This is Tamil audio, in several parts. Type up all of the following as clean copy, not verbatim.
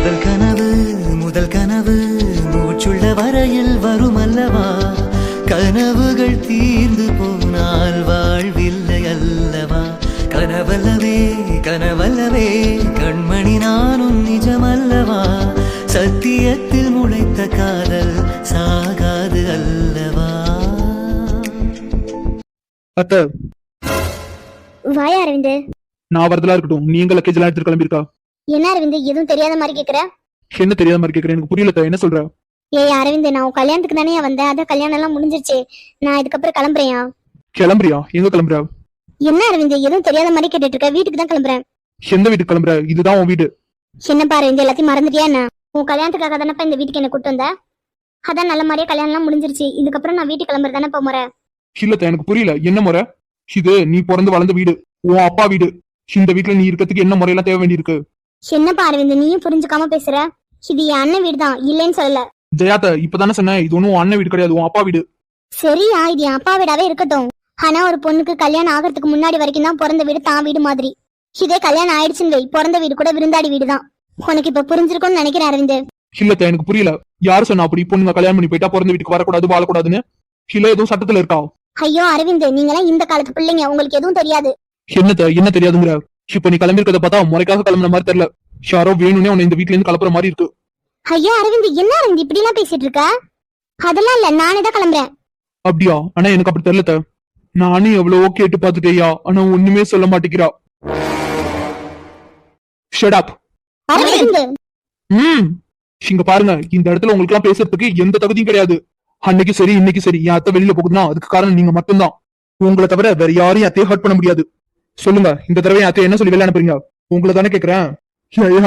முதல் கனவு முதல் கனவு மூச்சுள்ள வரையில் வரும் அல்லவா, கனவுகள் தீர்ந்து போனால் வாழ்வில்லை அல்லவா. கனவல்லவே கனவல்லவே கண்மணி நானும் நிஜமல்லவா, சத்தியத்தில் முளைத்த காதல் சாகாது அல்லவா. அத்த வாயா அரவிந்த். நான் வரதெல்லாம் இருக்கட்டும், நீங்க லக்கேஜ் எல்லாம் எடுத்துட்டு கிளம்பிருக்கா? என்ன அரவிந்த் எதுவும் தெரியாத மாதிரி கேக்குற? என்ன தெரியாத மாதிரி கேக்குறேன், எனக்கு புரியல. என்ன சொல்ற? ஏய் அரவிந்த், நான் உன் கல்யாணத்துக்கு தானே வந்தேன், அதான் கல்யாணம் எல்லாம் முடிஞ்சிருச்சு, நான் இதுக்கப்புறம் கிளம்புறேன். கிளம்புறியா? எங்க கிளம்புற? என்ன அரவிந்த் எதுவும் தெரியாத மாதிரி கேட்டுட்டு இருக்க? வீட்டுக்கு தான் கிளம்புறேன். எந்த வீட்டுக்கு கிளம்புற? இதுதான் உன் வீடு. என்னப்பா அரவிந்த், எல்லாத்தையும் மறந்துட்டியா என்ன? உன் கல்யாணத்துக்காக தானப்பா இந்த வீட்டுக்கு என்ன கூட்டு வந்த, அதான் நல்ல மாதிரியே கல்யாணம் எல்லாம் முடிஞ்சிருச்சு, இதுக்கப்புறம் நான் வீட்டுக்கு கிளம்புறது தானே முறை. இல்லத்த, எனக்கு புரியல என்ன முறை இது? நீ பிறந்து வளர்ந்த வீடு, உன் அப்பா வீடு. இந்த வீட்டுல நீ இருக்கிறதுக்கு என்ன முறையெல்லாம் தேவை வேண்டி இருக்கு? என்னப்பா அரவிந்த் நீயும் புரிஞ்சுக்காம பேசுற? இது என் அண்ணன் வீடு தான், இல்லைன்னு சொல்லல. ஜெயாத்த, இப்பதானே சொன்னேன் இது ஒன்னும் அண்ணன் வீடு கிடையாது, உன் அப்பா வீடு. சரியா, இது என் அப்பா வீடாவே இருக்கட்டும். ஆனா ஒரு பொண்ணுக்கு கல்யாணம் ஆகிறதுக்கு முன்னாடி வரைக்கும் தான் பிறந்த வீடு தான் வீடு மாதிரி. இதே கல்யாணம் ஆயிடுச்சுன்னு வை, பிறந்த வீடு கூட விருந்தாடி வீடுதான். உனக்கு இப்ப புரிஞ்சிருக்கும்னு நினைக்கிறேன் அரவிந்த். இல்லத்த, எனக்கு புரியல. யாரு சொன்னா அப்படி பொண்ணுங்க கல்யாணம் பண்ணி போயிட்டா பிறந்த வீட்டுக்கு வரக்கூடாது வாழக்கூடாதுன்னு? இல்ல எதுவும் சட்டத்துல இருக்கா? ஐயோ அரவிந்த், நீங்க எல்லாம் இந்த காலத்து பிள்ளைங்க, உங்களுக்கு எதுவும் தெரியாது. என்ன தெரியாதுங்கிற? இப்ப நீ கிளம்பிருக்கத பார்த்தா முறைக்காக கிளம்புன மாதிரி தெரியல. யாரோ வேணும்னே உன்னை இந்த வீட்ல இருந்து கிளப்புற மாதிரி இருக்கு. ஐயோ அரவிந்த், என்ன அரவிந்த் இப்படி எல்லாம் பேசிட்டு இருக்க? அதெல்லாம் இல்ல, நானே தான் கிளம்புறேன். அப்படியா? ஆனா எனக்கு அப்படி தெரியல. நானும் எவ்வளவோ கேட்டு பாத்துட்டேயா, ஆனா ஒண்ணுமே சொல்ல மாட்டேங்கிறா. Shut up Aravind. இங்க பாருங்க, இந்த இடத்துல உங்களுக்கு எல்லாம் பேசுறதுக்கு எந்த தகுதியும் கிடையாது. அன்னைக்கு சரி இன்னைக்கு சரி என் அத்தை வெளியில போகுதுன்னா அதுக்கு காரணம் நீங்க மட்டும்தான். உங்களை தவிர வேற யாரையும் அத்தையை ஹர்ட் பண்ண முடியாது. சொல்லுங்க, இந்த தடவை என் அத்தை என்ன சொல்லி வெளில அனுப்புறீங்க? உங்களை தானே கேக்குறேன்.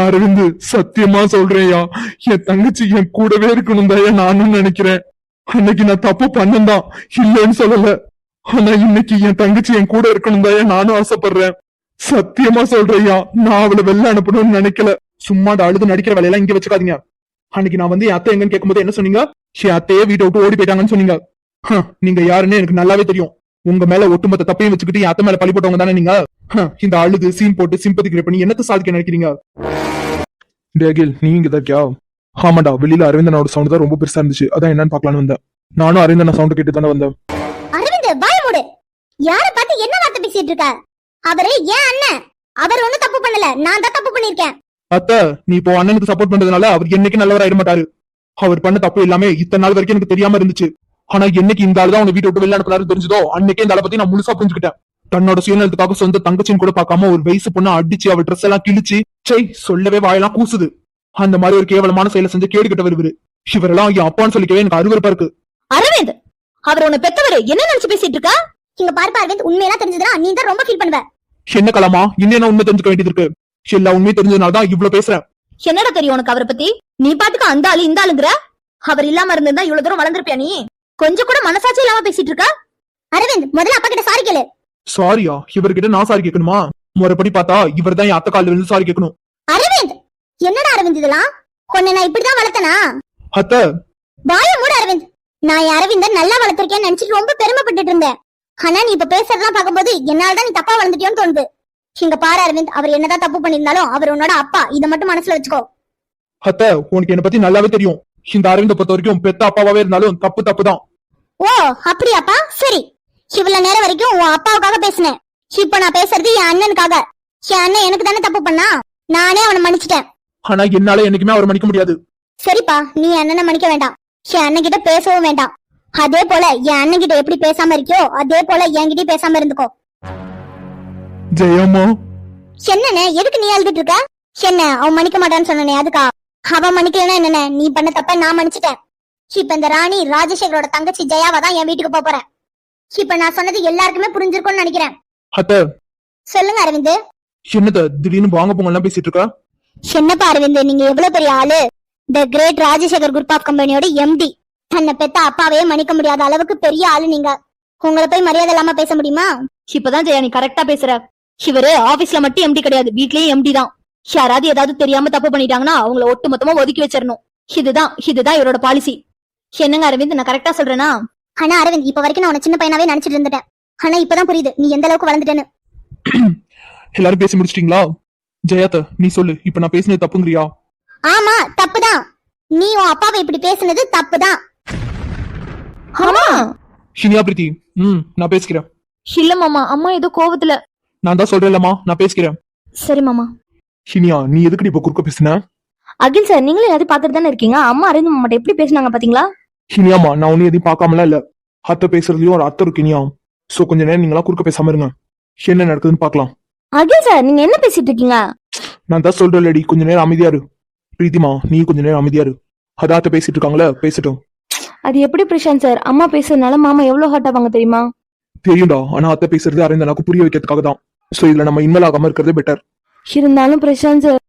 அரவிந்த், சத்தியமா சொல்றேயா, என் தங்கச்சி என் கூடவே இருக்கணும் தான் நானும் நினைக்கிறேன். அன்னைக்கு நான் தப்பு பண்ணந்தான், இல்லன்னு சொல்லல. ஆனா இன்னைக்கு என் தங்கச்சி என் கூட இருக்கணும் தான் நானும் ஆசைப்படுறேன். சத்தியமா சொல்றேயா, நான் அவளை வெளில அனுப்பணும்னு நினைக்கல. சும்மா அழுது நடிக்கிற வேலையெல்லாம் இங்க வச்சுக்காதீங்க. அன்னைக்கு நான் வந்து என் அத்தை எங்கன்னு கேட்கும்போது என்ன சொன்னீங்க? என் அத்தையே வீட்டை விட்டு ஓடி போயிட்டாங்கன்னு சொன்னீங்க. நீங்க யாருன்னு எனக்கு நல்லாவே தெரியும். உங்க மேல ஒட்டுமொத்த தப்பையும் வச்சுக்கிட்டு என் அத்தை மேல பழி போட்டவங்க தானே நீங்க. இந்த அழுது சீன் போட்டு சிம்பத்தி கிரியேட் பண்ணி என்னத்த சாதிக்க நினைக்கிறீங்க? டேகில், நீ இங்க தான் இருக்கியா? ஆமாண்டா, வெளியில அரவிந்தனோட சவுண்ட் தான் ரொம்ப பெருசா இருந்துச்சு, அதான் என்னன்னு பாக்கலான்னு வந்தேன். நானும் அரவிந்தன சவுண்ட் கேட்டு தானே வந்தேன். அரவிந்த் வாய மூடு. யார பார்த்து என்ன வார்த்தை பேசிட்டு இருக்க? அவரே ஏன் அண்ணன், அவர் ஒண்ணும் தப்பு பண்ணல, நான் தான் தப்பு பண்ணிருக்கேன். அத்த, நீ இப்போ அண்ணனுக்கு சப்போர்ட் பண்றதுனால அவர் என்னைக்கு நல்லவர் ஆயிட மாட்டாரு. அவர் பண்ண தப்பு எல்லாமே இத்தனை நாள் வரைக்கும் எனக்கு தெரியாம இருந்துச்சு. ஆனா என்னைக்கு இந்த ஆள் தான் உங்க வீட்டை விட்டு வெளில அனுப்புறாரு தெரிஞ்சதோ அன்னைக்கே இந்த ஆளை பத்தி நான் முழுசா புரிஞ்சுக்கிட்டேன். தன்னோட சுயநலத்துக்காக சொந்த தங்கச்சின்னு கூட பார்க்காம ஒரு வயசு பொண்ணு அடிச்சு அவள் ட்ரெஸ் எல்லாம் கிழிச்சு சொல்லவே வாயெல்லாம் கூசுது. அந்த மாதிரி ஒரு கேவலமான செயலை செஞ்சு கேடு கிட்ட வருவாரு. இவரெல்லாம் என் அப்பான்னு சொல்லிக்கவே எனக்கு அருவருப்பா இருக்கு. அரவிந்த், அவர் உன்னை பெத்தவரு என்ன நினைச்சு பேசிட்டு இருக்கா? இங்க பாரு அரவிந்த், உண்மையெல்லாம் தெரிஞ்சதுன்னா நீ தான் ரொம்ப ஃபீல் பண்ணுவ. என்ன கலாமா, இன்னும் உண்மை தெரிஞ்சுக்க வேண்டியது இருக்கு. எல்லா உண்மையை தெரிஞ்சதுனாலதான் இவ்வளவு பேசுறேன். என்னடா தெரியும் உனக்கு அவரை பத்தி? நீ பாத்துக்க அந்த ஆளு இந்த ஆளுங்கிற. அவர் இல்லாம இருந்திருந்தா இவ்வளவு தூரம் வளர்ந்துருப்பியா நீ? கொஞ்சம் கூட மனசாட்சி இல்லாம பேசிட்டு இருக்கா. அரவிந்த், முதல்ல அப்பா கிட்ட சாரி கேளு. சாரியா? இவர்கிட்ட நான் சாரி கேட்கணுமா? முறைப்படி பார்த்தா இவர் தான் என் அத்தை காலில் விழுந்து சாரி கேட்கணும். அரவிந்த், என்னடா அரவிந்த் இதெல்லாம்? உன்னை நான் இப்படிதான் வளர்த்தனா? அத்தை வாய மூடு அரவிந்த். நான் என் அரவிந்த நல்லா வளர்த்திருக்கேன்னு நினைச்சிட்டு ரொம்ப பெருமைப்பட்டுட்டு இருந்தேன். ஆனா நீ இப்ப பேசுறதெல்லாம் பாக்கும்போது என்னாலதான் நீ தப்பா வளர்ந்துட்டியோன்னு தோணுது. இங்க பாரு அரவிந்த், அவர் என்னதான் தப்பு பண்ணிருந்தாலும் அவர் உன்னோட அப்பா, இத மட்டும் மனசுல வச்சுக்கோ. அத்தை, உனக்கு என்ன பத்தி நல்லாவே தெரியும். இந்த அரவிந்த பொறுத்த வரைக்கும் பெத்த அப்பாவே இருந்தாலும் தப்பு தப்பு தான். ஓ அப்படியாப்பா, சரி. இவ்வளவு நேரம் வரைக்கும் உன் அப்பாவுக்காக பேசினேன். இப்ப நான் பேசுறது என் அண்ணனுக்காக. என் அண்ணன் எனக்கு தானே தப்பு பண்ணா, நானே அவனை மன்னிச்சிட்டேன். ஆனா என்னால என்னைக்குமே அவரை மன்னிக்க முடியாது. சரிப்பா, நீ அண்ணனை மன்னிக்க வேண்டாம், என் அண்ணன் கிட்ட பேசவும் வேண்டாம். அதே போல என் அண்ணன் கிட்ட எப்படி பேசாம இருக்கியோ அதே போல என்கிட்ட பேசாம இருந்துக்கோ. ஜெயம்மா, என்னன்னு எதுக்கு நீ அழுதுட்டு இருக்க? என்ன அவன் மன்னிக்க மாட்டான்னு சொன்னனே அதுக்கா? அவன் மன்னிக்கலன்னா என்னன்னு, நீ பண்ண தப்ப நான் மன்னிச்சிட்டேன். இப்ப இந்த ராணி ராஜசேகரோட தங்கச்சி ஜெயாவா தான் என் வீட்டுக்கு போறேன். இப்ப நான் சொன்னது எல்லாருக்குமே புரிஞ்சிருக்கும்னு நினைக்கிறேன். அத்தை சொல்லுங்க அரவிந்த். என்னத திடீர்னு வாங்க போங்க எல்லாம் பேசிட்டு இருக்கா? என்னப்பா அரவிந்த், நீங்க எவ்வளவு பெரிய ஆளு. தி கிரேட் ராஜசேகர் குரூப் ஆஃப் கம்பெனியோட MD. தன்னை பெத்த அப்பாவே மன்னிக்க முடியாத அளவுக்கு பெரிய ஆளு நீங்க. உங்களை போய் மரியாதை இல்லாம பேச முடியுமா? இப்பதான் ஜெயா நீ கரெக்டா பேசுற. இவரு ஆபீஸ்ல மட்டும் MD கிடையாது, வீட்லயே MD தான். யாராவது ஏதாவது தெரியாம தப்பு பண்ணிட்டாங்கன்னா அவங்கள ஒட்டு மொத்தமா ஒதுக்கி வச்சிடணும். இதுதான் இவரோட பாலிசி. என்னங்க அரவிந்த், நான் கரெக்டா சொல்றேனா? ஆனா அரவிந்த், இப்ப வரைக்கும் நான் உன சின்ன பையனாவே நினைச்சிட்டு இருந்துட்டேன். ஆனா இப்பதான் புரியுது நீ எந்த அளவுக்கு வளர்ந்துட்டேன்னு. எல்லாரும் பேசி முடிச்சிட்டீங்களா? ஜெயாத்த, நீ சொல்லு, இப்ப நான் பேசினது தப்புங்கிறியா? ஆமா தப்புதான். நீ உன் அப்பாவை இப்படி பேசுனது தப்புதான். ஆமா. ஷினியா பிரீத்தி, நான் பேசிக்கிறேன். இல்ல மாமா, அம்மா ஏதோ கோவத்துல. நான் தான் சொல்றேன்லம்மா, நான் பேசிக்கிறேன். சரி மாமா. ஷினியா, நீ எதுக்கு இப்ப குறுக்க பேசுன? அகில் சார், நீங்களும் எல்லாத்தையும் பாத்துட்டு தானே இருக்கீங்க. அம்மா அரவிந்த் மாமாட்ட எப்படி பேசுனாங்க பாத்தீங்களா? ஷினியாமா, நான் ஒன்னும் எதையும் பார்க்காமலாம் இல்ல. அத்தை பேசுறதுலயும் ஒரு அத்தை இருக்கு இனியா. சோ கொஞ்ச நேரம் நீங்களா குறுக்க பேசாம இருங்க. என்ன நடக்குதுன்னு பாக்கலாம். அகில் சார், நீங்க என்ன பேசிட்டு இருக்கீங்க? நான் தான் சொல்றேன்லடி, கொஞ்ச நேரம் அமைதியா இரு. பிரீத்திமா, நீ கொஞ்ச நேரம் அமைதியா இரு. அதான் அத்தை பேசிட்டு இருக்காங்களே, பேசட்டும். அது எப்படி பிரசாந்த் சார்? அம்மா பேசுறதுனால மாமா எவ்வளவு ஹர்ட் ஆவாங்க தெரியுமா? தெரியும்டா, ஆனா அத்தை பேசுறது அரவிந்தனாக்கு புரிய வைக்கிறதுக்காக தான். சோ இதுல நம்ம இன்வால்வ் ஆகாம இருக்கிறது பெட்டர். இருந்தாலும் பிரசாந்த் சார்.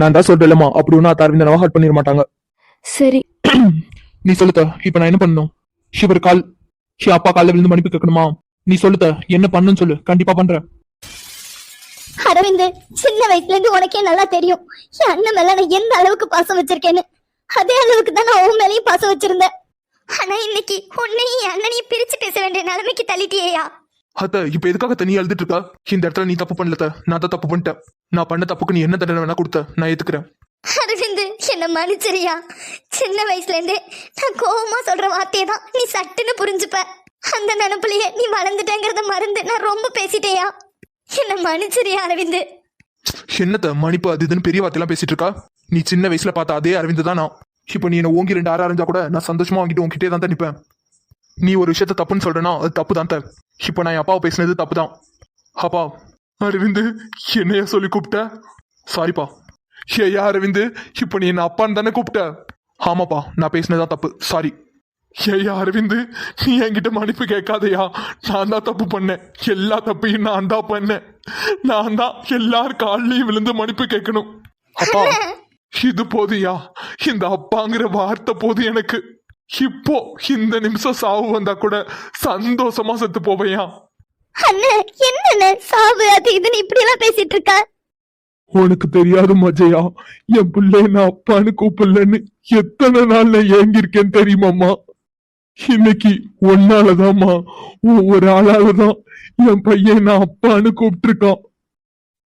நான் தான் சொல்றேன்லமா, அப்படி ஒன்னும் அத்தை அரவிந்தனாவை ஹர்ட் பண்ணிட மாட்டாங்க. சரி. நீ சொல்லுத்த, இப்ப நான் என்ன பண்ணணும்? ஷிவர் கால் அப்பா காலில் விழுந்து மன்னிப்பு கேட்கணுமா? நீ சொல்லுத்த, என்ன பண்ணுன்னு சொல்லு, கண்டிப்பா பண்றேன். அரவிந்த், சின்ன வயசுல இருந்து உனக்கே நல்லா தெரியும் என் அண்ணன் மேல நான் எந்த அளவுக்கு பாசம் வச்சிருக்கேன்னு. அதே அளவுக்கு தான் நான் உன் மேலையும் பாசம் வச்சிருந்தேன். ஆனா இன்னைக்கு உன்னையும் என் அண்ணனையும் பிரிச்சு பேச வேண்டிய நிலைமைக்கு தள்ளிட்டியா? அத்த, இப்ப எதுக்காக தனியா எழுதிட்டு இருக்கா? இந்த இடத்துல நீ தப்பு பண்ணல, நான் தான் தப்பு பண்ணிட்டேன். நான் பண்ண தப்புக்கு நீ என்ன தண்டனை வேணா கொடுத்த, நான் ஏத்துக்கிறேன். அரவிந்த், என்ன மன்னிச்சிரியா. சின்ன வயசுல இருந்தே நான் கோவமா சொல்ற வார்த்தையை தான் நீ சட்டுன்னு புரிஞ்சுப்ப. அந்த நினைப்புலயே நீ வளர்ந்துட்டேங்கிறத மறந்து நான் ரொம்ப பேசிட்டேயா. என்ன மன்னிச்சிரியா அரவிந்த். என்னத்த மன்னிப்பு அது இதுன்னு பெரிய வார்த்தையெல்லாம் பேசிட்டு இருக்கா? நீ சின்ன வயசுல பார்த்த அதே அரவிந்த் தான் நான். இப்ப நீ என்ன ஓங்கி 2 ஆறு அரைஞ்சா கூட நான் சந்தோஷமா வாங்கிட்டு உங்ககிட்டே தான் நிப்பேன். நீ ஒரு விஷயத்த தப்புன்னு சொல்றேன்னா அது தப்பு தான். இப்ப நான் என் அப்பாவை பேசினது தப்பு தான். அப்பா, அரவிந்த் என்னையா சொல்லி கூப்பிட்ட? சாரிப்பா. ஏயா அரவிந்த், இப்ப நீ என்ன அப்பான்னு தானே கூப்பிட்ட? ஆமாப்பா, நான் பேசினதான் தப்பு, சாரி. ஏயா அரவிந்த், நீ என்கிட்ட மன்னிப்பு கேட்காதையா. நான் தான் தப்பு பண்ணேன். எல்லா தப்பையும் நான் தான் பண்ணேன். நான் தான் எல்லார் காலிலையும் விழுந்து மன்னிப்பு கேட்கணும். அப்பா, இது போதியா? இந்த அப்பாங்கிற வார்த்தை போது எனக்கு. இப்போ இந்த நிமிஷம் சாவு வந்தா கூட சந்தோஷமா செத்து போவையா? அண்ணன், என்ன சாவு அது இதுன்னு இப்படி எல்லாம் பேசிட்டு இருக்க? உனக்கு தெரியாது மஜையா, என் பிள்ளை நான் அப்பான்னு கூப்பிடலன்னு எத்தனை நாள் நான் ஏங்கிருக்கேன்னு தெரியுமாம்மா? இன்னைக்கு ஒன்னாலதாம்மா, ஒரு ஆளாலதான் என் பையன் நான் அப்பான்னு கூப்பிட்டு இருக்கான்.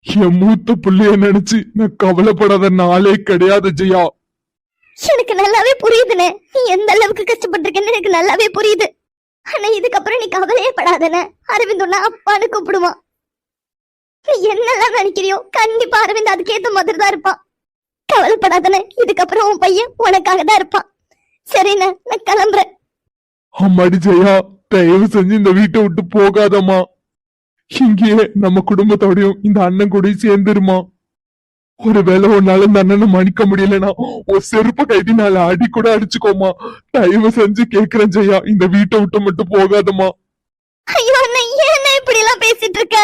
என் மூத்த பிள்ளைய நினைச்சு நான் கவலைப்படாத நாளே கிடையாது ஜெயா. எனக்கு நல்லாவே புரியுதுண்ணே, நீ எந்த அளவுக்கு கஷ்டப்பட்டிருக்கேன்னு எனக்கு நல்லாவே புரியுது. ஆனா இதுக்கப்புறம் நீ கவலையே படாதண்ணே. அரவிந்த் உன்னை அப்பான்னு கூப்பிடுவான். நீ என்னெல்லாம் நினைக்கிறியோ கண்டிப்பா அரவிந்த் அதுக்கேத்த மாதிரி தான் இருப்பான். கவலைப்படாதண்ணே, இதுக்கப்புறம் உன் பையன் உனக்காக தான் இருப்பான். சரிண்ணே, நான் கிளம்புறேன். அம்மாடி ஜெயா, தயவு செஞ்சு இந்த வீட்டை விட்டு போகாதம்மா. இங்கேயே நம்ம குடும்பத்தோடையும் இந்த அண்ணன் கூட சேர்ந்துருமா. ஒருவேளை உன்னால இந்த அண்ணனை மன்னிக்க முடியலன்னா ஒரு செருப்ப கைட்டி 4 அடி கூட அடிச்சுக்கோமா. தயவு செஞ்சு கேக்குறேன் ஜெயா, இந்த வீட்டை விட்டு மட்டும் போகாதம்மா. ஐயோ அண்ணா, ஏன் இப்படி எல்லாம் பேசிட்டு இருக்க?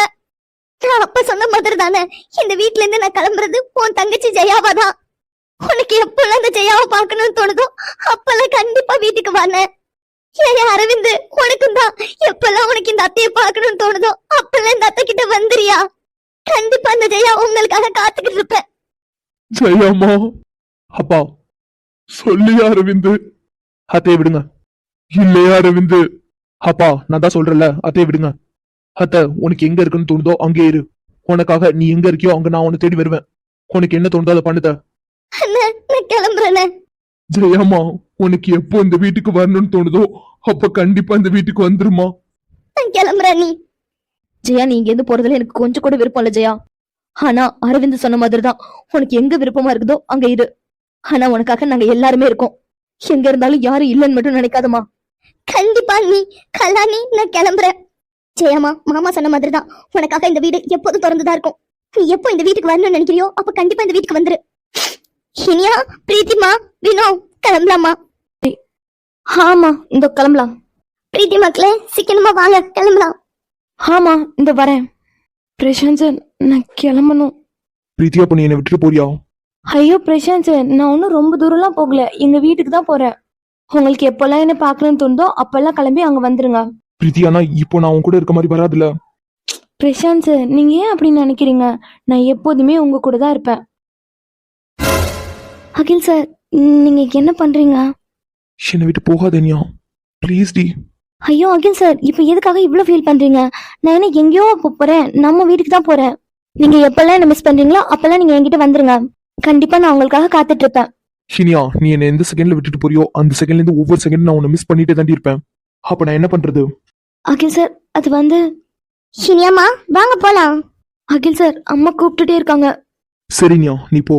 நான் அப்ப சொன்ன மாதிரி தானே இந்த வீட்ல இருந்து நான் கிளம்புறது உன் தங்கச்சி ஜெயாவா தான். உனக்கு எப்பெல்லாம் அந்த ஜெயாவை பார்க்கணும்னு தோணுதோ அப்பெல்லாம் கண்டிப்பா வீட்டுக்கு வானே. ஏன் அரவிந்த், உனக்கும் தான் எப்பெல்லாம் உனக்கு இந்த அத்தையை பார்க்கணும்னு தோணுதோ அப்பெல்லாம் இந்த அத்தை கிட்ட வந்துறியா? கண்டிப்பா அந்த ஜெயா உங்களுக்காக காத்துக்கிட்டு இருப்பேன். ஜெயாமா, அப்பா சொல்லியா அரவிந்த்? அத்தையை விடுங்க. இல்லையா அரவிந்த்? அப்பா, நான் தான் சொல்றேன்ல, அத்தையை விடுங்க. அத்தை, உனக்கு எங்க இருக்குன்னு தோணுதோ அங்கே இரு. உனக்காக நீ எங்க இருக்கியோ அங்க நான் உன்னை தேடி வருவேன். உனக்கு என்ன தோணுதோ அதை பண்ணுத. நான் கிளம்புறேனே. ஜெயாமா, உனக்கு எப்போ இந்த வீட்டுக்கு வரணும்னு தோணுதோ அப்ப கண்டிப்பா இந்த வீட்டுக்கு வந்துருமா. நான் கிளம்புறேன். நீ ஜெயா, நீ இங்க இருந்து போறதுல எனக்கு கொஞ்சம் கூட விருப்பம் இல்ல ஜெயா. ஆனா அரவிந்த் சொன்ன மாதிரிதான், உனக்கு எங்க விருப்பமா இருக்குதோ அங்க இரு. ஆனா உனக்காக நாங்க எல்லாருமே இருக்கோம். எங்க இருந்தாலும் யாரும் இல்லைன்னு மட்டும் நினைக்காதமா. கண்டிப்பா நீ கலானி, நான் கிளம்புறேன். ஜெயம்மா, மாமா சொன்ன மாதிரிதான் உனக்காக இந்த வீடு எப்போதும் திறந்துதான் இருக்கும். நீ எப்போ இந்த வீட்டுக்கு வரணும்னு நினைக்கிறியோ அப்ப கண்டிப்பா இந்த வீட்டுக்கு வந்துரு. இனியா, பிரீத்திமா, வினோ, கிளம்பலாமா? ஆமா, இந்த கிளம்பலாம். பிரீத்தி மக்களே, சீக்கிரமா வாங்க, கிளம்பலாம். ஆமா, இந்த வரேன். பிரசாந்த் சார், நான் கிளம்பணும். பிரீத்தியா, பண்ணி என்னை விட்டுட்டு போறியா? ஐயோ பிரசாந்த் சார், நான் ஒன்னும் ரொம்ப தூரம்லாம் போகல, எங்க வீட்டுக்கு தான் போறேன். உங்களுக்கு எப்பெல்லாம் என்ன பாக்கணும்னு தோணுதோ அப்பெல்லாம் கிளம்பி அங்க வந்துருங்க. பிரீத்தியானா, இப்போ நான் உன் கூட இருக்க மாதிரி வராதுல. பிரசாந்த் சார், நீங்க ஏன் அப்படி நினைக்கிறீங்க? நான் எப்போதுமே உங்க கூட தான் இருப்பேன். அகில் சார், நீங்க என்ன பண்றீங்க? என்னை விட்டு போகாதேனியா, ப்ளீஸ் டி. ஐயோ அகில் சார், இப்ப எதுக்காக இவ்வளவு ஃபீல் பண்றீங்க? நான் என்ன எங்கேயோ போறேன், நம்ம வீட்டுக்கு தான் போறேன். நீங்க எப்பெல்லாம் என்ன மிஸ் பண்றீங்களோ அப்பெல்லாம் நீங்க என்கிட்ட வந்துருங்க. கண்டிப்பா நான் உங்களுக்காக காத்துட்டு இருப்பேன். இனியா, நீ என்ன எந்த செகண்ட்ல விட்டுட்டு போறியோ அந்த செகண்ட்ல இருந்து ஒவ்வொரு செகண்ட் நான் உன்னை மிஸ் பண்ணிட்டே தாண்டி இருப்பேன். அப்ப நான் என்ன பண்றது? அகில் சார், அது வந்து இனியாமா வாங்க போலாம். அகில் சார், அம்மா கூப்பிட்டுட்டே இருக்காங்க. சரினியா, நீ போ.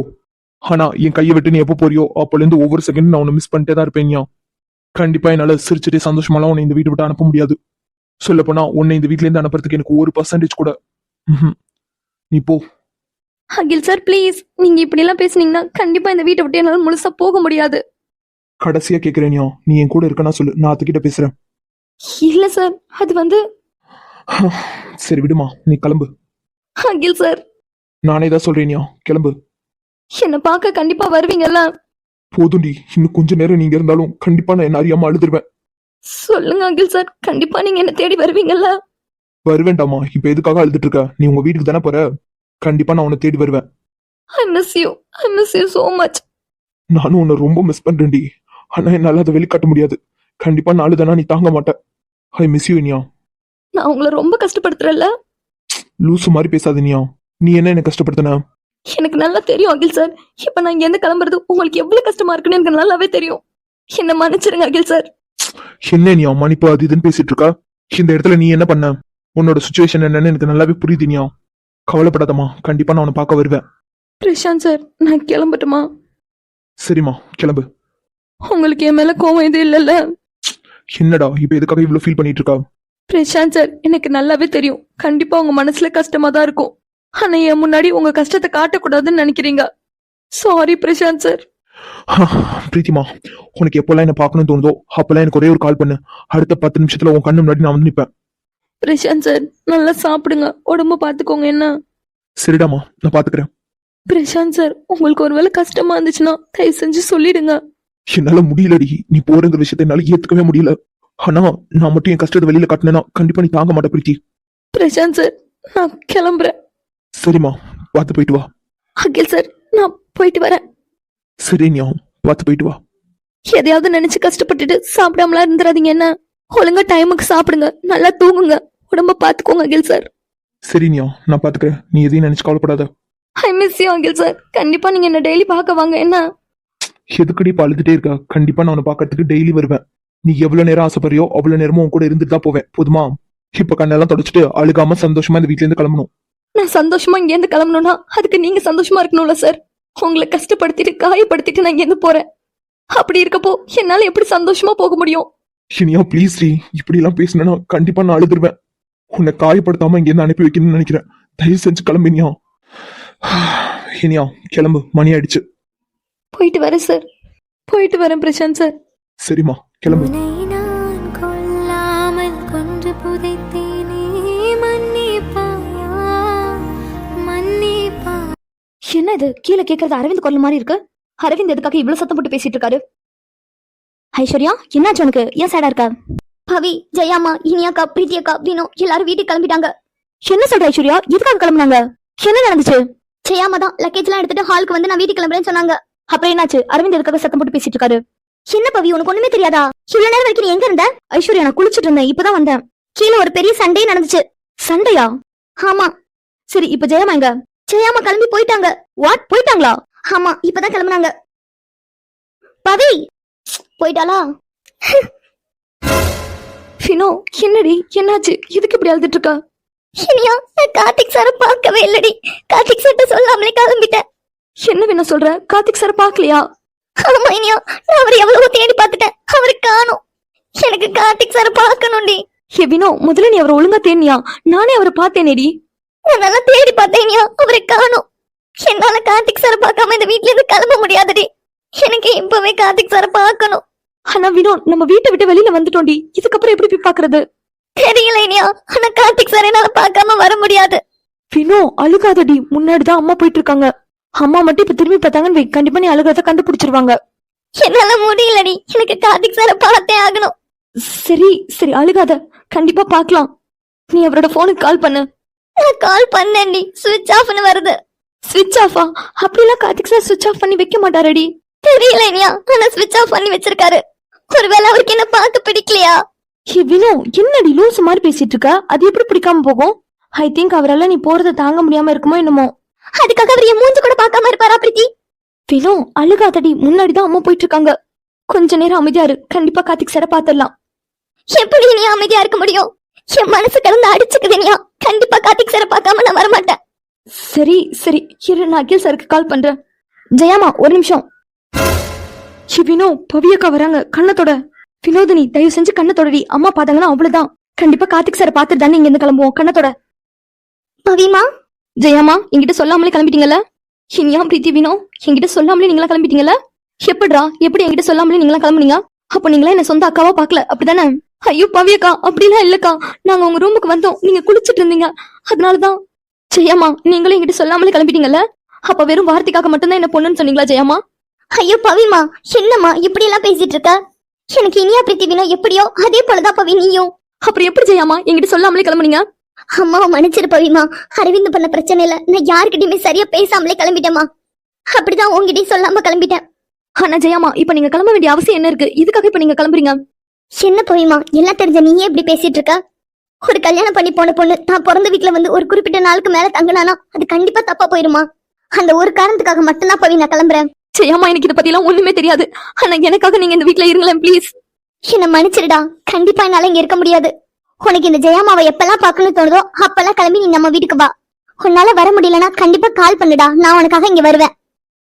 ஆனா என் கையை விட்டு நீ எப்போ போறியோ அப்பல இருந்து ஒவ்வொரு செகண்ட் நான் உன்னை மிஸ் பண்ணிட்டே தான் இருப்பேன்யா. கண்டிப்பா என்னால சிரிச்சுட்டே சந்தோஷமாலாம் உன்னை இந்த வீட்டை விட்டு அனுப்ப முடியாது. சொல்ல போனா உன்னை இந்த வீட்ல இருந்து அனுப்புறதுக்கு எனக்கு 1% கூட. நீ போ. அகில் சார் ப்ளீஸ், நீங்க இப்படி எல்லாம் பேசுனீங்கன்னா கண்டிப்பா இந்த வீட்டை விட்டு என்னால முழுசா போக முடியாது. கடைசியா கேக்குறேன்யா, நீ என் கூட இருக்கனா சொல்லு, நான் அதுகிட்ட பேசுறேன். இல்ல சார், அது வந்து சரி விடுமா, நீ கிளம்பு. அகில் சார், நானே தான் சொல்றேன்யா, கிளம்பு. என்ன பார்க்க கண்டிப்பா வருவீங்கல்ல? போதும்டி, இன்னும் கொஞ்ச நேரம் நீங்க இருந்தாலும் கண்டிப்பா நான் என்ன அறியாம அழுதுருவேன். சொல்லுங்க அகில் சார், கண்டிப்பா நீங்க என்ன தேடி வருவீங்கல்ல? வருவேண்டாமா, இப்ப எதுக்காக அழுதுட்டு இருக்க? நீ உங்க வீட்டுக்கு தானே போற. கண்டிப்பா நான் உன்னை தேடி வருவேன். I miss you so much. நானும் உன்னை ரொம்ப மிஸ் பண்றேன்டி. ஆனா என்னால அதை வெளிக்காட்ட முடியாது. கண்டிப்பா நான் அழுதனா நீ தாங்க மாட்ட. ஐ மிஸ் யூ இனியா. நான் உங்களை ரொம்ப கஷ்டப்படுத்துறேன்ல? லூசு மாதிரி பேசாத இனியா. நீ என்ன என்ன கஷ்டப்படுத்தின? எனக்கு நல்லா தெரியும் அகில் சார். இப்ப நான் இங்க இருந்து கிளம்புறது உங்களுக்கு எவ்வளவு கஷ்டமா இருக்குன்னு எனக்கு நல்லாவே தெரியும். என்ன மன்னிச்சிருங்க அகில் சார். என்ன இனியா மன்னிப்பு அது இதுன்னு பேசிட்டு இருக்கா? இந்த இடத்துல நீ என்ன பண்ண? உன்னோட சுச்சுவேஷன் என்னன்னு எனக்கு நல்லாவே புரியுது இனியா. கவலைப்படாதம்மா, கண்டிப்பா நான் உன்னை பார்க்க வருவேன். பிரசாந்த் சார், நான் கிளம்பட்டுமா? சரிம்மா, கிளம்பு. உங்களுக்கு என் மேல கோவம் எதுவும் இல்லைல்ல? என்னடா இப்ப எதுக்காக இவ்வளவு ஃபீல் பண்ணிட்டு இருக்கா? பிரசாந்த் சார், எனக்கு நல்லாவே தெரியும் கண்டிப்பா உங்க மனசுல கஷ்டமா தான் இருக்கும். ஆனா என் முன்னாடி உங்க கஷ்டத்தை காட்டக்கூடாதுன்னு நினைக்கிறீங்க. Sorry Prashanth sir. பிரீத்திமா, உனக்கு எப்பெல்லாம் என்ன பார்க்கணும்னு தோணுதோ அப்பெல்லாம் எனக்கு ஒரே ஒரு கால் பண்ணு. அடுத்த 10 நிமிஷத்துல உன் கண்ணு முன்னாடி நான் வந்து நிப்பேன். பிரசாந்த் சார், நல்லா சாப்பிடுங்க, உடம்பு பாத்துக்கோங்க என்ன? சரிடாமா, நான் பாத்துக்கிறேன். பிரசாந்த் சார், உங்களுக்கு ஒருவேளை கஷ்டமா இருந்துச்சுன்னா தயவு செஞ்சு சொல்லிடுங்க. என்னால முடியலடி, நீ போறங்கிற விஷயத்த என்னால ஏத்துக்கவே முடியல. ஆனா நான் மட்டும் என் கஷ்டத்தை வெளியில காட்டினேன்னா கண்டிப்பா நீ தாங்க மாட்ட பிரீத்தி. பிரசாந்த் சார், நான் கிளம்புறேன். சரிம்மா, பார்த்து போயிட்டு வா. அகில் சார், நான் போயிட்டு வரேன். சரி நீ பார்த்து போயிட்டு வா. எதையாவது நினைச்சு கஷ்டப்பட்டுட்டு சாப்பிடாமலாம் இருந்துடாதீங்க என்ன? ஒழுங்கா டைமுக்கு சாப்பிடுங்க, நல்லா தூங்குங்க, உடம்ப பாத்துக்கோங்க அகில் சார். சரி நீ நான் பாத்துக்கிறேன், நீ எதையும் நினைச்சு கவலைப்படாத. I miss you Akhil sir. கண்டிப்பா நீங்க என்ன டெய்லி பார்க்க வாங்க என்ன? எதுக்கடி அழுதுட்டே இருக்கா? கண்டிப்பா நான் உன்னை பாக்கிறதுக்கு டெய்லி வருவேன். நீ எவ்வளவு நேரம் ஆசைப்படுறியோ அவ்வளவு நேரமும் உன் கூட இருந்துட்டு தான் போவேன். போதுமா? இப்ப கண்ணெல்லாம் தொடச்சிட்டு அழுகாம சந்தோஷமா இந்த வீட்ல இருந்து கிளம்பணும். நான் சந்தோஷமா இங்க இருந்து கிளம்பணும்னா அதுக்கு நீங்க சந்தோஷமா இருக்கணும்ல சார். உங்களை கஷ்டப்படுத்திட்டு காயப்படுத்திட்டு நான் இங்க இருந்து போறேன். அப்படி இருக்கப்போ என்னால எப்படி சந்தோஷமா போக முடியும்? இனியா ப்ளீஸ் ரீ, இப்படி எல்லாம் பேசினா கண்டிப்பா நான் அழுதுருவேன். உன்னை காயப்படுத்தாம இங்க இருந்து அனுப்பி வைக்கணும்னு நினைக்கிறேன். தயவு செஞ்சு கிளம்பு இனியா. இனியா கிளம்பு, மணி ஆயிடுச்சு. போயிட்டு வரேன் சார், போயிட்டு வரேன் பிரசாந்த் சார். சரிம்மா, கிளம்பு. என்ன இது கீழே கேக்குறது அரவிந்த் குரல் மாதிரி இருக்கு? அரவிந்த் எதுக்காக இவ்வளவு சத்தம் போட்டு பேசிட்டு இருக்காரு? ஐஸ்வர்யா, என்னாச்சு உனக்கு? ஏன் சேடா இருக்கா? பவி, ஜெயாமா, இனியாக்கா, பிரீத்தியக்கா அப்படின்னு எல்லாரும் வீட்டுக்கு கிளம்பிட்டாங்க. என்ன சொல்ற ஐஸ்வர்யா? எதுக்காக கிளம்புனாங்க? என்ன நடந்துச்சு? ஜெயாமா தான் லக்கேஜ் எல்லாம் எடுத்துட்டு ஹாலுக்கு வந்து நான் வீட்டுக்கு கிளம்புறேன்னு சொன்னாங்க. அப்புறம் என்னாச்சு? அரவிந்த் எதுக்காக சத்தம் போட்டு பேசிட்டு இருக்காரு? என்ன பவி, உனக்கு ஒண்ணுமே தெரியாதா? இவ்வளவு நேரம் வரைக்கும் நீ எங்க இருந்த? ஐஸ்வர்யா, நான் குளிச்சிட்டு இருந்தேன், இப்பதான் வந்தேன். கீழே ஒரு பெரிய சண்டே நடந்துச்சு. சண்டையா? ஆமா. சரி, இப்ப ஜெயமா எங்க? ஜெயாமா கிளம்பி போயிட்டாங்க. வாட், போயிட்டாங்களா? ஆமா, இப்பதான் கிளம்புனாங்க. பவி போயிட்டாளா? ஃபினோ, என்னடி என்னாச்சு? இதுக்கு இப்படி அழுதுட்டு இருக்கா? இனியா, நான் கார்த்திக் சாரை பார்க்கவே இல்லடி. கார்த்திக் சார்ட்ட சொல்லாமலே கிளம்பிட்டேன். என்ன வேணா சொல்ற? கார்த்திக் சார் பாக்கலையா? ஆமா இனியா, நான் அவரை எவ்வளவு தேடி பார்த்துட்டேன், அவரை காணோம். எனக்கு கார்த்திக் சாரை பார்க்கணும்டி. ஹே வினோ, முதல்ல நீ அவரை ஒழுங்கா தேடினியா? நானே அவரை பார்த்தேனேடி. நான் நல்லா தேடி பார்த்தேன் இனியா, அவரை காணோம். என்னால கார்த்திக் சாரை பார்க்காம இந்த வீட்ல இருந்து கிளம்ப முடியாதுடி. எனக்கு இப்பவே கார்த்திக் சாரை பார்க்கணும். ஆனா வினோ, நம்ம வீட்டை விட்டு வெளியில வந்துட்டோம்டி. இதுக்கப்புறம் எப்படி போய் பாக்குறது? தெரியல இனியா, ஆனா கார்த்திக் சாரை என்னால பார்க்காம வர முடியாது. வினோ, அழுகாதடி. முன்னாடிதான் அம்மா போயிட்டு இருக்காங்க. அம்மா மட்டும் இப்ப திரும்பி பார்த்தாங்கன்னு வை, கண்டிப்பா நீ அழுகாத கண்டுபிடிச்சிருவாங்க. என்னால முடியலடி, எனக்கு கார்த்திக் சாரை பார்த்தே ஆகணும். சரி சரி, அழுகாத, கண்டிப்பா பாக்கலாம். நீ அவரோட போனுக்கு கால் பண்ணு. நான் கால் பண்ணேன்டி, சுவிட்ச் ஆஃப்னு வருது. ஸ்விட்ச் ஆஃபா? அப்படிலாம் கார்த்திக் சார் ஸ்விட்ச் ஆஃப் பண்ணி வைக்க மாட்டாரடி. தெரியல இனியா, ஆனா ஸ்விட்ச் ஆஃப் பண்ணி வச்சிருக்காரு. ஒருவேளை அவருக்கு என்ன பார்க்க பிடிக்கலையா? ஹே வினோ, என்னடி லூசு மாதிரி பேசிட்டு இருக்க? அது எப்படி பிடிக்காம போகும்? ஐ திங்க் அவரால நீ போறத தாங்க முடியாம இருக்குமோ என்னமோ. அதுக்காக அவர் என் மூஞ்சி கூட பார்க்காம இருப்பாரா பிரீத்தி? வினோ அழுகாதடி, முன்னாடிதான் அம்மா போயிட்டு இருக்காங்க. கொஞ்ச நேரம் அமைதியா இரு, கண்டிப்பா கார்த்திக் சார பாத்துடலாம். எப்படி நீ அமைதியா இருக்க முடியும்? என் மனசு கலந்து அடிச்சுக்குதுனியா. கண்டிப்பா கார்த்திக் சார பார்க்காம நான் வரமாட்டேன். சரி சரி இரு, நான் அகில் சாருக்கு கால் பண்றேன். ஜெயாமா ஒரு நிமிஷம். வினோ பவியக்கா வராங்க, கண்ணத்தோட. வினோதினி தயவு செஞ்சு கண்ணத்தோடடி, அம்மா பாத்தாங்கன்னா அவ்வளவுதான். கண்டிப்பா கார்த்திக் சார பாத்துட்டு தானே இங்க இருந்து கிளம்புவோம். கண்ணத்தோட. பவிமா ஜெயாமா என்கிட்ட சொல்லாமலே கிளம்பிட்டீங்கல்ல? இனியா பிரீத்தி வினோ என்கிட்ட சொல்லாமலே நீங்களா கிளம்பிட்டீங்கல்ல? எப்படிடா, எப்படி என்கிட்ட சொல்லாமலே நீங்களா கிளம்புனீங்க? அப்ப நீங்களா என்ன சொந்த அக்காவா பாக்கல அப்படிதானே? ஐயோ பவியக்கா, அப்படிலாம் இல்லக்கா. நாங்க உங்க ரூமுக்கு வந்தோம், நீங்க குளிச்சிட்டு இருந்தீங்க, அதனாலதான். ஜெயாமா நீங்களும் என்கிட்ட சொல்லாமலே கிளம்பிட்டீங்கல்ல? அப்ப வெறும் வார்த்தைக்காக மட்டும்தான் என்ன பொண்ணுன்னு சொன்னீங்களா ஜெயாமா? ஐயோ பவிமா, என்னம்மா இப்படி எல்லாம் பேசிட்டு இருக்க? எனக்கு இனியா பிரீத்தி வினோ எப்படியோ அதே போலதான் பவி நீயும். அப்புறம் எப்படி ஜெயாமா என்கிட்ட சொல்லாமலே கிளம்புனீங்க? அம்மாவை மன்னிச்சிரு பவிமா, அரவிந்த் பண்ண பிரச்சனை இல்ல, நான் யாருக்கிட்டயுமே சரியா பேசாமலே கிளம்பிட்டேமா. அப்படிதான் உங்ககிட்டயும் சொல்லாம கிளம்பிட்டேன். ஆனா ஜெயாமா இப்ப நீங்க கிளம்ப வேண்டிய அவசியம் என்ன இருக்கு? இதுக்காக இப்ப நீங்க கிளம்புறீங்க? என்ன பவிமா எல்லாம் தெரிஞ்ச நீயே இப்படி பேசிட்டு இருக்க? ஒரு கல்யாணம் பண்ணி போன பொண்ணு தான் பிறந்த வீட்டுல வந்து ஒரு குறிப்பிட்ட நாளுக்கு மேல தங்கினானா அது கண்டிப்பா தப்பா போயிருமா? அந்த ஒரு காரணத்துக்காக மட்டும்தான் பவி நான் கிளம்புறேன். ஜெயாமா எனக்கு இதை பத்தி எல்லாம் ஒண்ணுமே தெரியாது, ஆனா எனக்காக நீங்க இந்த வீட்டுல இருங்களேன் ப்ளீஸ். என்ன மன்னிச்சிருடா, கண்டிப்பா என்னால இங்க இருக்க முடியாது. உனக்கு இந்த ஜெயாமாவை எப்பெல்லாம் பார்க்கணும்னு தோணுதோ அப்பெல்லாம் கிளம்பி நீ நம்ம வீட்டுக்கு வா. உன்னால வர முடியலன்னா கண்டிப்பா கால் பண்ணுடா, நான் உனக்காக இங்க வருவேன்.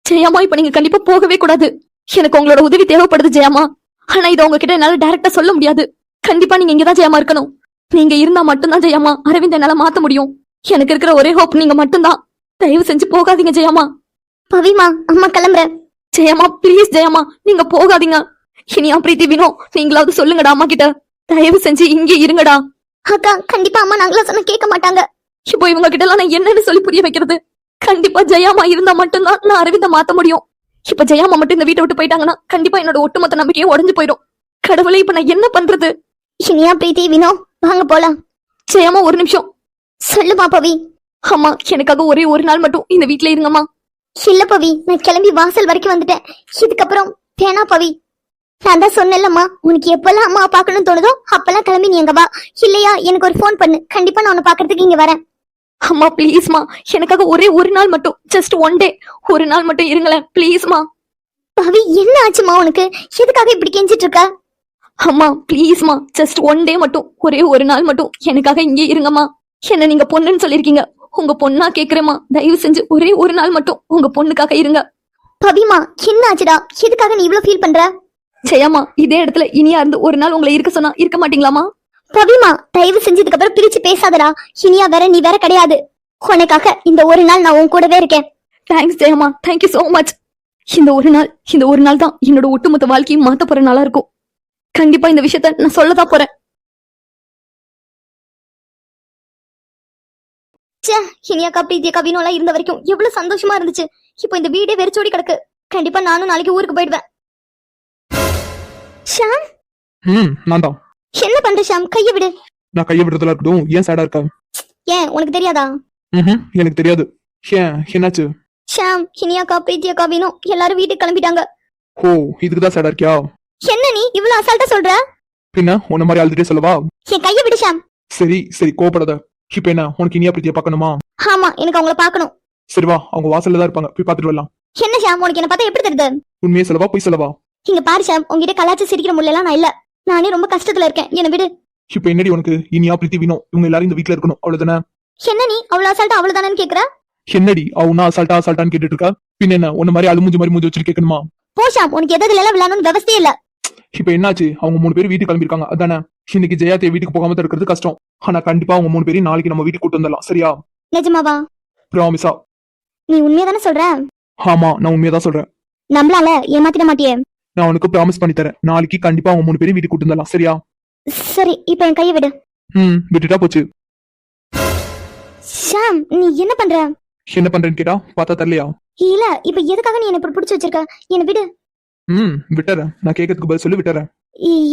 ஜெயாமா இப்ப நீங்க கண்டிப்பா போகவே கூடாது. எனக்கு உங்களோட உதவி தேவைப்படுது ஜெயாமா. ஆனா இதை உங்ககிட்ட என்னால டைரக்டா சொல்ல முடியாது. கண்டிப்பா நீங்க இங்கதான் ஜெயாமா இருக்கணும். நீங்க இருந்தா மட்டும்தான் ஜெயாமா அரவிந்த் என்னால மாத்த முடியும். எனக்கு இருக்கிற ஒரே ஹோப் நீங்க மட்டும்தான். தயவு செஞ்சு போகாதீங்க ஜெயாமா. பவிமா அம்மா கிளம்புறேன். ஜெயாமா ப்ளீஸ் ஜெயாமா நீங்க போகாதீங்க. இனியா பிரீத்தி வினோ நீங்களாவது சொல்லுங்கடா அம்மா கிட்ட, தயவு செஞ்சு இங்கே இருங்கடா. அக்கா கண்டிப்பா அம்மா நாங்களா சொன்ன கேட்க மாட்டாங்க. இப்போ இவங்க கிட்ட எல்லாம் நான் என்னன்னு சொல்லி புரிய வைக்கிறது? கண்டிப்பா ஜெயாமா இருந்தா மட்டும்தான் நான் அரவிந்த மாத்த முடியும். இப்ப ஜெயாமா மட்டும் இந்த வீட்டை விட்டு போயிட்டாங்கன்னா கண்டிப்பா என்னோட ஒட்டுமொத்த நம்பிக்கையே உடஞ்சு போயிடும். கடவுளே இப்ப நான் என்ன பண்றது? இனியா பிரீத்தி வினோ வாங்க போலாம். ஜெயாமா ஒரு நிமிஷம். சொல்லுமா பவி. அம்மா எனக்காக ஒரே ஒரு நாள் மட்டும் இந்த வீட்டுல இருங்கம்மா. இல்ல பவி, நான் கிளம்பி வாசல் வரைக்கும் வந்துட்டேன். இதுக்கப்புறம் வேணா பவி. நான் தான் சொன்னேன்லம்மா, உனக்கு எப்பெல்லாம் அம்மா பாக்கணும்னு தோணுதோ அப்பெல்லாம் கிளம்பி நீ எங்க வா. இல்லையா எனக்கு ஒரு போன் பண்ணு, கண்டிப்பா நான் உன்னை பாக்குறதுக்கு இங்க வரேன். அம்மா ப்ளீஸ்மா எனக்காக ஒரே ஒரு நாள் மட்டும், ஜஸ்ட் ஒன் டே, ஒரு நாள் மட்டும் இருங்களேன் ப்ளீஸ்மா. பவி என்ன ஆச்சுமா உனக்கு? எதுக்காக இப்படி கெஞ்சிட்டு இருக்க? அம்மா ப்ளீஸ்மா ஜஸ்ட் ஒன் டே மட்டும், ஒரே ஒரு நாள் மட்டும் எனக்காக இங்கே இருங்கம்மா. என்ன நீங்க பொண்ணுன்னு சொல்லிருக்கீங்க, உங்க பொண்ணா கேக்குறேம்மா, தயவு செஞ்சு ஒரே ஒரு நாள் மட்டும் உங்க பொண்ணுக்காக இருங்க. பவிமா என்ன ஆச்சுடா, எதுக்காக நீ இவ்வளவு ஃபீல் பண்ற? ஜெயாமா இதே இடத்துல இனியா இருந்து ஒரு நாள் உங்களை இருக்க சொன்னா இருக்க மாட்டீங்களாமா? பவிமா தயவு செஞ்சதுக்கு அப்புறம் பிரிச்சு பேசாதடா. இனியா வேற நீ வேற கிடையாது. உனக்காக இந்த ஒரு நாள் நான் உன் கூடவே இருக்கேன். தேங்க்ஸ் ஜெயமா, தேங்க்யூ சோ மச். இந்த ஒரு நாள் தான் என்னோட ஒட்டுமொத்த வாழ்க்கையும் மாத்த போற நாளா இருக்கும். கண்டிப்பா இந்த விஷயத்த நான் சொல்லதான் போறேன். இனியாக்கா பிரீத்தியக்கா வினோலா இருந்த வரைக்கும் எவ்வளவு சந்தோஷமா இருந்துச்சு. இப்போ இந்த வீடே வெறிச்சோடி கிடக்கு. கண்டிப்பா நானும் நாளைக்கு ஊருக்கு போயிடுவேன். ஷாம் நான் தான். என்ன பண்ற ஷாம்? கைய விடு. நான் கைய விடுறதுல இருக்கட்டும், ஏன் சேடா இருக்கா? ஏன் உனக்கு தெரியாதா? எனக்கு தெரியாது. ஏன் என்னாச்சு? ஷாம் இனியாக்கா பிரீத்தியக்கா வினோ எல்லாரும் வீட்டுக்கு கிளம்பிட்டாங்க. ஓ இதுக்குதான் சேடா இருக்கியா? என்ன நீ இவ்வளவு அசால்ட்டா சொல்ற? பின்ன உன்ன மாதிரி அழுதுட்டே சொல்லவா? என் கைய விடு ஷாம். சரி சரி கோபப்படாத. இப்ப என்ன உனக்கு இனியா பிரீத்திய பாக்கணுமா? ஆமா எனக்கு அவங்கள பாக்கணும். சரி வா, அவங்க வாசல்ல தான் இருப்பாங்க, போய் பாத்துட்டு வரலாம். என்ன ஷாம் உனக்கு என்ன பார்த்தா எப்படி தெரியுது? உண்மையே சொல்லவா போய் சொல்லவா? இங்க பாரு ஷாம், உங்ககிட்ட கலாச்சி சிரிக்கிற முள்ள நான் இல்ல. நானே ரொம்ப கஷ்டத்துல இருக்கேன், என்ன விடு. இப்ப என்னடி உனக்கு இனியா பிரீத்தி வினோ இவங்க எல்லாரும் இந்த வீட்டுல இருக்கணும் அவ்வளவுதானே? என்ன நீ அவ்வளவு அசால்ட்டா அவ்வளவுதானு கேக்குற? என்னடி அவனா அசால்ட்டான்னு கேட்டுட்டு இருக்கா? பின்ன என்ன உன்ன மாதிரி அழுமுஞ்சி மாதிரி மூஞ்சி வச்சுட்டு கேட்கணுமா? போ ஷாம், உனக்கு எதுல எல்லாம் விளையாடணும்னு விவசாயம் இல்ல. இப்ப என்னாச்சு? அவங்க 3 பேரும் வீட்டுக்கு கிளம்பிருக்காங்க அதானே? இன்னைக்கு ஜெயாத்தே வீட்டுக்கு போகாம இருக்கிறது கஷ்டம். ஆனா கண்டிப்பா அவங்க 3 பேரும் நாளைக்கு நம்ம வீட்டுக்கு கூட்டு வந்துடலாம், சரியா? நிஜமாவா? ப்ராமிஸா? நீ உண்மையா தானே சொல்ற? ஆமா நான் உண்மையதான் சொல்றேன். நம்மளால ஏமாத்திட மாட்டியே? நான் உனக்கு ப்ராமிஸ் பண்ணி தரேன், நாளைக்கு கண்டிப்பா அவங்க 3 பேரும் வீட்டுக்கு கூட்டு வந்துடலாம், சரியா? சரி இப்ப என் கையை விடு. விட்டுட்டா போச்சு. ஷாம் நீ என்ன பண்ற? என்ன பண்றேன்னு கேட்டா பார்த்தா தரலையா? இல்ல இப்ப எதுக்காக நீ என்ன இப்படி பிடிச்சு வச்சிருக்க? என்ன விடு. விட்டுறேன், நான் கேட்கறதுக்கு பதில் சொல்லி விட்டுறேன்.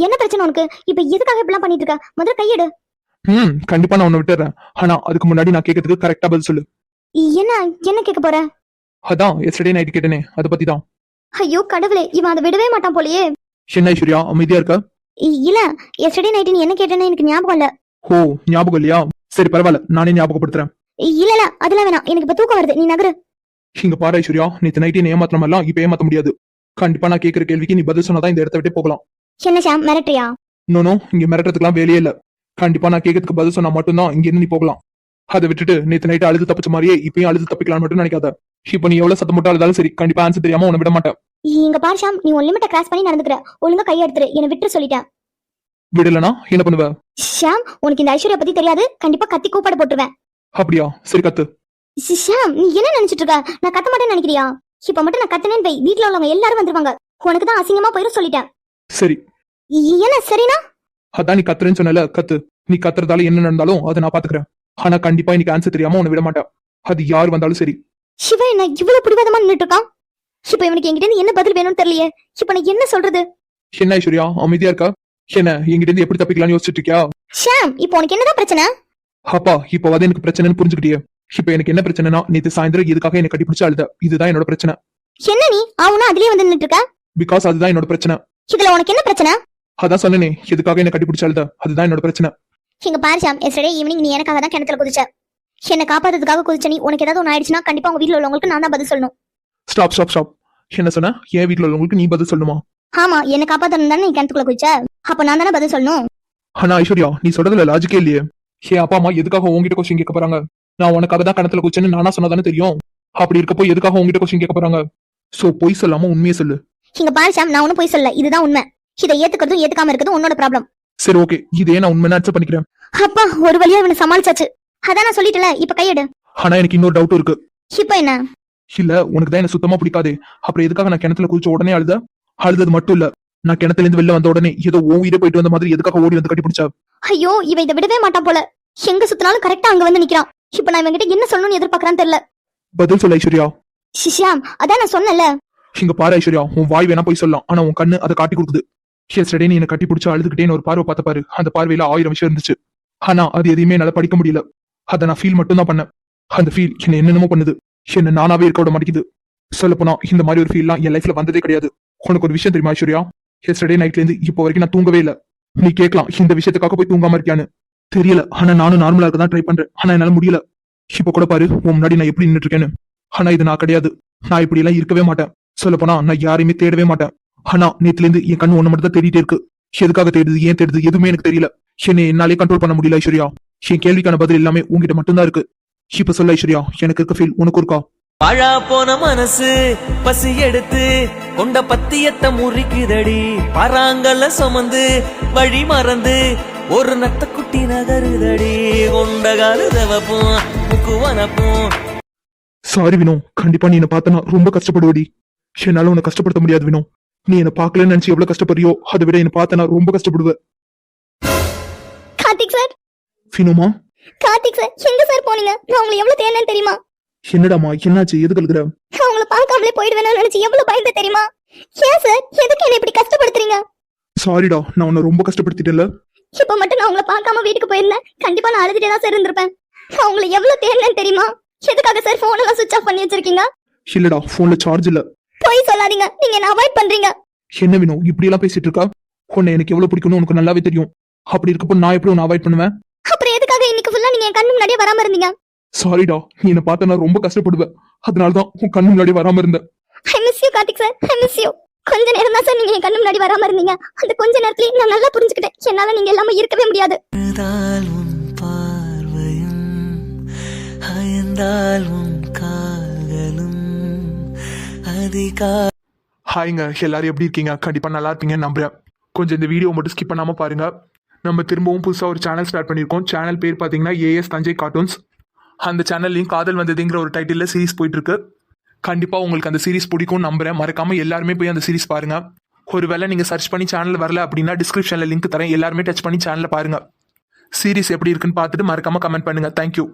என்ன பிரச்சனை உனக்கு? இப்ப எதுக்காக இப்படிலாம் பண்ணிட்டு இருக்க? முதல்ல கையெடு. கண்டிப்பா நான் உன்னை விட்டுறேன். ஆனா அதுக்கு முன்னாடி நான் கேட்கறதுக்கு கரெக்டா பதில் சொல்லு. என்ன என்ன கேட்க போற? அதான் எஸ்டர்டே நைட் கேட்டனே, அதை பத்தி தான். ஐயோ கடவுளே, இவன் அதை விடவே மாட்டான் போலயே. என்ன ஐஸ்வர்யா அமைதியா இருக்க? இல்ல எஸ்டர்டே நைட் நீ என்ன கேட்டேன்னு எனக்கு ஞாபகம் இல்ல. ஓ ஞாபகம் இல்லையா? சரி பரவாயில்ல, நானே ஞாபகப்படுத்துறேன். இல்ல அதெல்லாம் வேணாம், எனக்கு இப்ப தூக்கம் வருது, நீ நகரு. இங்க பாரு ஐஸ்வர்யா, நேத்து நைட்டு ஏமாத்தின மாதிரிலாம் இப்ப ஏமாத்த முடியாது. கண்டிப்பா நான் கேட்கிற கேள்விக்கு நீ பதில் சொன்னாதான் இந்த இடத்த விட்டு போகலாம். என்ன ஷாம் மிரட்டுறியா? நோ, இங்க மிரட்டுறதுக்குலாம் வேலையே இல்ல. கண்டிப்பா நான் கேட்கறதுக்கு பதில் சொன்னா மட்டும்தான் இங்க இருந்து நீ போகலாம். அதை விட்டுட்டு நேத்து நைட்டு அழுது தப்பிச்ச மாதிரியே இப்பயும் அழுது தப்பிக்கலாம்னு மட்டும் நினைக்காத. இப்ப நீ எவ்வளவு சத்தம் மட்டும் அழுதாலும் சரி, கண்டிப்பா ஆன்சர் தெரியாம உன்னை விட மாட்டேன். இங்க பாரு ஷாம், நீ உன் லிமிட்டை கிராஸ் பண்ணி நடந்துக்கிற. ஒழுங்கா கையை எடுத்துரு, என்னை விட்டு சொல்லிட்டேன். விடலனா என்ன பண்ணுவ? ஷாம், உனக்கு இந்த ஐஸ்வர்யா பத்தி தெரியாது. கண்டிப்பா கத்தி கூப்பாடு போட்டுருவேன். அப்படியா? சரி கத்து. ஷாம், நீ என்ன நினைச்சிட்டு இருக்க? நான் கத்த மாட்டேன்னு நினைக்கிறியா? இப்ப மட்டும் நான் கத்தனேன்னு வை, வீட்டுல உள்ளவங்க எல்லாரும் வந்துருவாங்க. உனக்கு தான் அசிங்கமா போயிரும் சொல்லிட்டேன். சரி. என்ன சரினா? அதான் நீ கத்துறேன்னு சொன்னல, கத்து. நீ கத்துறதால என்ன நடந்தாலும் அதை நான் பாத்துக்கிறேன். ஆனா கண்டிப்பா இன்னைக்கு ஆன்சர் தெரியாம உன்னை விட மாட்டேன். அது யார் வந்தாலும் சரி. சிவா என்ன இவ்வளவு பிடிவாதமா நின்னுட்டு இருக்கான்? இப்ப இவனுக்கு என்கிட்ட இருந்து என்ன பதில் வேணும்னு தெரியலையே. இப்ப நான் என்ன சொல்றது? என்ன ஐஸ்வர்யா அமைதியா இருக்கா? என்ன என்கிட்ட இருந்து எப்படி தப்பிக்கலாம்னு யோசிச்சுட்டு இருக்கியா? ஷாம், இப்போ உனக்கு என்னதான் பிரச்சனை? அப்பா இப்ப வந்து எனக்கு பிரச்சனைன்னு புரிஞ்சுக்கிட்டியே. இப்ப எனக்கு என்ன பிரச்சனைனா, நேத்து சாயந்தரம் எதுக்காக என்ன கட்டிப்பிடிச்சு அழுத, இதுதான் என்னோட பிரச்சனை. என்ன நீ அவனா அதுலயே வந்து நின்னுட்டு இருக்க? பிகாஸ் அதுதான் என்னோட பிரச்சனை. இதுல உனக்கு என்ன பிரச்சனை? அதான் சொன்னேனே, எதுக்காக என்ன கட்டிப்பிடிச்சு அழுத, அதுதான் என்னோட பிரச்சனை. இங்க பாரு ஷாம், எஸ்டர்டே ஈவினிங் நீ எனக்காக தான் கிணத்துல குதிச்ச. என்ன காப்பாத்துறதுக்காக குதிச்ச நீ. உனக்கு ஏதாவது ஒண்ணு ஆயிடுச்சுன்னா கண்டிப்பா உங்க வீட்டுல உள்ளவங்களுக்கு நான் தான் பதில் சொல்லணும். Stop stop stop. என்ன சொன்ன? என் வீட்டுல உள்ளவங்களுக்கு நீ பதில் சொல்லணுமா? ஆமா, என்ன காப்பாத்தணும் தானே நீ கிணத்துக்குள்ள குதிச்ச. அப்ப நான் தானே பதில் சொல்லணும். ஆனா ஐஸ்வர்யா, நீ சொல்றதுல லாஜிக்கே இல்லையே. என் அப்பா அம்மா எதுக்காக உங்ககிட்ட கொஸ்டின் கேட்க போறாங்க? நான் உனக்காக தான் கிணத்துல குதிச்சேன்னு நானா சொன்னதானே தெரியும். அப்படி இருக்கப்போ எதுக்காக உங்ககிட்ட கொஸ்டின் கேட்க போறாங்க? சோ பொய் சொல்லாம உண்மையை சொல்லு. இங்க பாரு ஷாம், நான் ஒண்ணும் போய் சொல்ல, இதுதான் உண்மை. இதை ஏத்துக்கிறதும் ஏத்துக்காம இருக்கிறதும் உன்னோட ப்ராப்ளம். சரி ஓகே, இதே நான் உண்மையா அக்செப்ட் பண்ணிக்கிறேன். அப்பா, ஒரு வழியா இவனை சமாளிச்சாச்சு. அதான் நான் சொல்லிட்டல, இப்ப கையெடு. ஆனா எனக்கு இன்னொரு டவுட் இருக்கு. இப்ப என்ன? இல்ல, உனக்கு தான் என்ன சுத்தமா பிடிக்காதே, அப்புறம் எதுக்காக நான் கிணத்துல குதிச்ச உடனே அழுத? அழுதது மட்டும் இல்ல, நான் கிணத்துல இருந்து வெளில வந்த உடனே ஏதோ ஓவியிட போயிட்டு வந்த மாதிரி எதுக்காக ஓடி வந்து கட்டி பிடிச்சா? ஐயோ, இவ இதை விடவே மாட்டான் போல. எங்க சுத்தினாலும் கரெக்டா அங்க வந்து நிக்கிறான். இப்ப நான் இவங்கிட்ட என்ன சொல்லணும்னு எதிர்பார்க்கறான்னு தெரியல. பதில் சொல்ல ஐஸ்வர்யா. ஷிஷாம், அதான் நான் சொன்னல. இங்க பாரு ஐஸ்வர்யா, உன் வாய் வேணா போய் சொல்லலாம், ஆனா உன் கண்ணு அதை காட்டி கொடுக்குது. எஸ்டர்டே நீ என்ன கட்டி பிடிச்சு அழுதுகிட்டேன்னு ஒரு பார்வை பார்த்த பாரு, அந்த பார்வையில 1000 விஷயம் இருந்துச்சு. ஆனா அது எதையுமே என்னால படிக்க முடியல. அதை நான் ஃபீல் மட்டும் தான் பண்ணேன். அந்த ஃபீல் என்ன என்னென்னமோ பண்ணுது. என்ன நானாவே இருக்க விட மாட்டேங்குது. சொல்ல போனா இந்த மாதிரி ஒரு ஃபீல்லாம் என் லைஃப்ல வந்ததே கிடையாது. உனக்கு ஒரு விஷயம் தெரியுமா ஐஸ்வர்யா? எஸ்டர்டே நைட்ல இருந்து இப்போ வரைக்கும் நான் தூங்கவே இல்ல. நீ கேட்கலாம் இந்த விஷயத்துக்காக போய் தூங்காம இருக்கியான்னு. தெரியல, ஆனா நானும் நார்மலா இருக்க தான் ட்ரை பண்றேன். ஆனா என்னால முடியல. இப்ப கூட பாரு, உன் முன்னாடி நான் எப்படி நின்னுட்டு இருக்கேன்னு. ஆனா இது நான் கிடையாது. நான் இப்படி எல்லாம் இருக்கவே மாட்டேன். சொல்ல போனா நான் யாரையுமே தேடவே மாட்டேன். ஆனா நேத்துல இருந்து என் கண்ணு ஒண்ணு மட்டும் தான் தேடிட்டே இருக்கு. எதுக்காக தேடுது, ஏன் தேடுது, எதுவுமே எனக்கு தெரியல. என்னை என்னாலே கண்ட்ரோல் பண்ண முடியல ஐஸ்வர்யா. என் கேள்விக்கான பதில் எல்லாமே உங்ககிட்ட மட்டும்தான் இருக்கு. இப்ப சொல்ல ஐஸ்வர்யா, எனக்கு இருக்க ஃபீல் உனக்கு இருக்கா? வாழா போன மனசு பசி எடுத்து கொண்ட பத்தியத்தை முறிக்குதடி. பாறாங்கல்ல சுமந்து வழி மறந்து ஒரு நத்த குட்டி நகருதடி. கொண்ட கால தவப்பும் முக்குவனப்பும். சாரி வினோ, கண்டிப்பா நீ என்ன பார்த்தனா ரொம்ப கஷ்டப்படுவடி. என்னால உன்னை கஷ்டப்படுத்த முடியாது வினோ. நீ என்ன பாக்கலன்னு நினைச்சு எவ்வளவு கஷ்டப்படுறியோ அதை விட என்ன பார்த்தனா ரொம்ப கஷ்டப்படுவ. கார்த்திக் சார். வினோமா? கார்த்திக் சார், எங்க சார் போனீங்க? நான் உங்களை எவ்வளவு தேடினேன்னு தெரியுமா? என்னடாமா, என்னாச்சு, எதுக்கு இருக்கிற? நான் உங்களை பார்க்காமலே போயிடுவேன்னு நினைச்சு எவ்வளவு பயந்து தெரியுமா? ஏன் சார், எதுக்கு என்ன இப்படி கஷ்டப்படுத்துறீங்க? சாரிடா, நான் உன்னை ரொம்ப கஷ்டப்படுத்திட்டேன்ல. இப்ப மட்டும் நான் உங்களை பார்க்காம வீட்டுக்கு போயிருந்தேன், கண்டிப்பா நான் அழுதுட்டே தான் சார் இருந்திருப்பேன். நான் உங்களை எவ்வளவு தேடினேன்னு தெரியுமா? எதுக்காக சார் போன் எல்லாம் சுவிட்ச் ஆஃப் பண்ணி வச்சிருக்கீங்க? இல்லடா, போன்ல சார்ஜ் இல்ல. போய் சொல்லாதீங்க, நீங்க என்ன அவாய்ட் பண்றீங்க. என்ன வினோ இப்படி எல்லாம் பேசிட்டு இருக்கா? உன்னை எனக்கு எவ்வளவு பிடிக்கும்னு உனக்கு நல்லாவே தெரியும். அப்படி இருக்கப்போ நான் எப்படி உன்னை அவாய்ட் பண்ணுவேன்? அப்புறம் எதுக்காக இன்னைக்கு ஃபுல்லா நீங்க என் கண்ணு முன்னாடியே வராம இருந்தீங்க? சாரிடா, நீ என்ன பார்த்தா நான் ரொம்ப கஷ்டப்படுவேன். அதனாலதான் உன் கண்ணு முன்னாடி வராம இருந்தேன். ஐ miss you Karthik sir, I miss you. கொஞ்ச நேரம் தான் சார் நீங்க என் கண்ணு முன்னாடி வராம இருந்தீங்க. அந்த கொஞ்ச நேரத்துலயே நான் நல்லா புரிஞ்சுக்கிட்டேன், என்னால நீங்க எல்லாமே இருக்கவே முடியாது. அழுதால் உன் பார்வையும் அயர்ந்தால் உன் கால்களும் அதிகா. ஹாய்ங்க, எல்லாரும் எப்படி இருக்கீங்க? கண்டிப்பா நல்லா இருப்பீங்கன்னு நம்புறேன். கொஞ்சம் இந்த வீடியோ மட்டும் ஸ்கிப் பண்ணாம பாருங்க. நம்ம திரும்பவும் புதுசா ஒரு சேனல் ஸ்டார்ட் பண்ணியிருக்கோம். சேனல் பேர் பாத்தீங்கன்னா ஏஎஸ் தஞ்சை கார்ட்டூன்ஸ். அந்த சேனல்லையும் காதல் வந்ததுங்கிற ஒரு டைட்டில் சீரிஸ் போயிட்டு இருக்கு. கண்டிப்பா உங்களுக்கு அந்த சீரிஸ் பிடிக்கும் நம்புறேன். மறக்காம எல்லாருமே போய் அந்த சீரிஸ் பாருங்க. ஒருவேளை நீங்க சர்ச் பண்ணி சேனல் வரல அப்படின்னா டிஸ்கிரிப்ஷன்ல லிங்க் தரேன், எல்லாருமே டச் பண்ணி சேனலை பாருங்க. சீரிஸ் எப்படி இருக்குன்னு பார்த்துட்டு மறக்காம கமெண்ட் பண்ணுங்க. தேங்க்யூ.